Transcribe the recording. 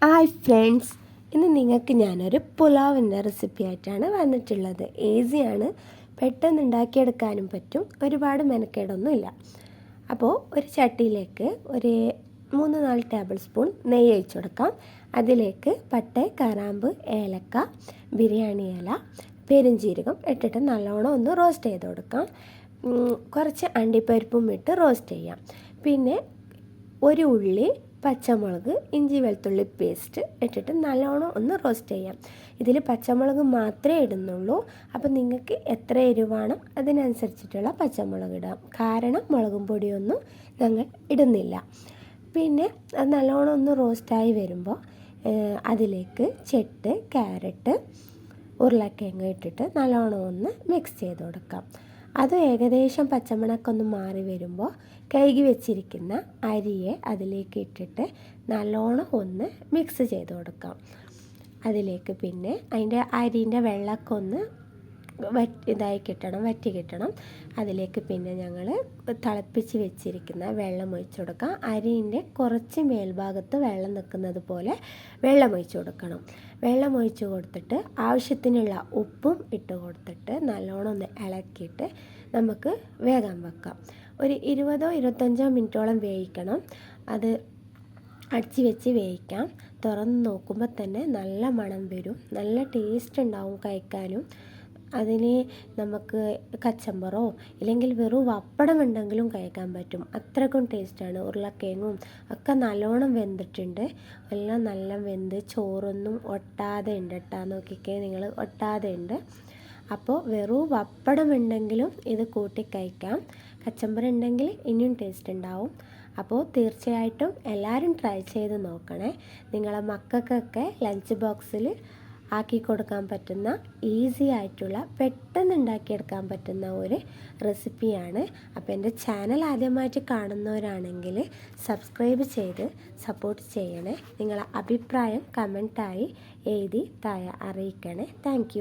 Hi friends, ഇന്ന് നിങ്ങൾക്ക് ഞാനൊരു പുലാവിൻ്റെ റെസിപ്പി ആയിട്ടാണ് വന്നിട്ടുള്ളത്. ഈസിയാണ്, പെട്ടെന്ന് ഉണ്ടാക്കിയെടുക്കാനും പറ്റും, ഒരുപാട് മെനക്കേടൊന്നുമില്ല. അപ്പോൾ ഒരു ചട്ടിയിലേക്ക് ഒരു 3-4 ടേബിൾ സ്പൂൺ നെയ്യ് ഒഴിച്ചു കൊടുക്കാം. അതിലേക്ക് പട്ട, കറാമ്പ്, ഏലക്ക, ബിരിയാണി ഇല, പെരുംജീരകം ഇട്ടിട്ട് നല്ലോണം ഒന്ന് റോസ്റ്റ് ചെയ്ത് കൊടുക്കാം. കുറച്ച് അണ്ടിപ്പരിപ്പും ഇട്ട് റോസ്റ്റ് ചെയ്യാം. പിന്നെ ഒരു ഉള്ളി, പച്ചമുളക്, ഇഞ്ചി വെളുത്തുള്ളി പേസ്റ്റ് ഇട്ടിട്ട് നല്ലോണം ഒന്ന് റോസ്റ്റ് ചെയ്യാം. ഇതിൽ പച്ചമുളക് മാത്രമേ ഇടുന്നുള്ളൂ. അപ്പോൾ നിങ്ങൾക്ക് എത്ര എരിവാണോ അതിനനുസരിച്ചിട്ടുള്ള പച്ചമുളക് ഇടാം. കാരണം മുളകും പൊടിയൊന്നും ഞങ്ങൾ ഇടുന്നില്ല. പിന്നെ അത് നല്ലോണം ഒന്ന് റോസ്റ്റായി വരുമ്പോൾ അതിലേക്ക് ചെട്ട്, ക്യാരറ്റ്, ഉരുളക്കിഴങ്ങ് ഇട്ടിട്ട് നല്ലോണം ഒന്ന് മിക്സ് ചെയ്ത് കൊടുക്കാം. അത് ഏകദേശം പച്ചമണക്കൊന്ന് മാറി വരുമ്പോൾ കഴുകി വെച്ചിരിക്കുന്ന അരിയെ അതിലേക്ക് ഇട്ടിട്ട് നല്ലോണം ഒന്ന് മിക്സ് ചെയ്ത് കൊടുക്കാം. അതിലേക്ക് പിന്നെ അതിൻ്റെ അരിൻ്റെ വെള്ളമൊക്കെ ഒന്ന് വറ്റി കിട്ടണം. അതിലേക്ക് പിന്നെ ഞങ്ങൾ തിളപ്പിച്ച് വെച്ചിരിക്കുന്ന വെള്ളം ഒഴിച്ചു കൊടുക്കാം. അരിൻ്റെ കുറച്ച് മേൽഭാഗത്ത് വെള്ളം നിൽക്കുന്നത് പോലെ വെള്ളം ഒഴിച്ചു കൊടുക്കണം. വെള്ളം ഒഴിച്ച് കൊടുത്തിട്ട് ആവശ്യത്തിനുള്ള ഉപ്പും ഇട്ട് കൊടുത്തിട്ട് നല്ലോണം ഒന്ന് ഇളക്കിയിട്ട് നമുക്ക് വേഗം വെക്കാം. ഒരു 20-25 മിനിറ്റോളം വേവിക്കണം. അത് അടച്ച് വെച്ച് വേവിക്കാം. തുറന്ന് നോക്കുമ്പോൾ തന്നെ നല്ല മണം വരും, നല്ല ടേസ്റ്റ് ഉണ്ടാവും കഴിക്കാനും. അതിന് നമുക്ക് കച്ചമ്പറോ ഇല്ലെങ്കിൽ വെറും വപ്പടം ഉണ്ടെങ്കിലും കഴിക്കാൻ പറ്റും. അത്രയ്ക്കും ടേസ്റ്റാണ്. ഉരുളക്കിഴങ്ങും ഒക്കെ നല്ലോണം വെന്തിട്ടുണ്ട്. എല്ലാം നല്ല വെന്ത് ചോറൊന്നും ഒട്ടാതെ ഉണ്ട് കേട്ടോ. നോക്കിക്കേ നിങ്ങൾ, ഒട്ടാതെ ഉണ്ട്. അപ്പോൾ വെറും വപ്പടം ഉണ്ടെങ്കിലും ഇത് കൂട്ടി കഴിക്കാം. കച്ചമ്പറ ഉണ്ടെങ്കിൽ ഇനിയും ടേസ്റ്റ് ഉണ്ടാവും. അപ്പോൾ തീർച്ചയായിട്ടും എല്ലാവരും ട്രൈ ചെയ്ത് നോക്കണേ. നിങ്ങളെ മക്കൾക്കൊക്കെ ലഞ്ച് ബോക്സിൽ ആക്കി കൊടുക്കാൻ പറ്റുന്ന ഈസി ആയിട്ടുള്ള പെട്ടെന്ന് ഉണ്ടാക്കിയെടുക്കാൻ പറ്റുന്ന ഒരു റെസിപ്പിയാണ്. അപ്പോൾ എൻ്റെ ചാനൽ ആദ്യമായിട്ട് കാണുന്നവരാണെങ്കിൽ സബ്സ്ക്രൈബ് ചെയ്ത് സപ്പോർട്ട് ചെയ്യണേ. നിങ്ങളെ അഭിപ്രായം കമൻറ്റായി എഴുതി താഴെ അറിയിക്കണേ. താങ്ക്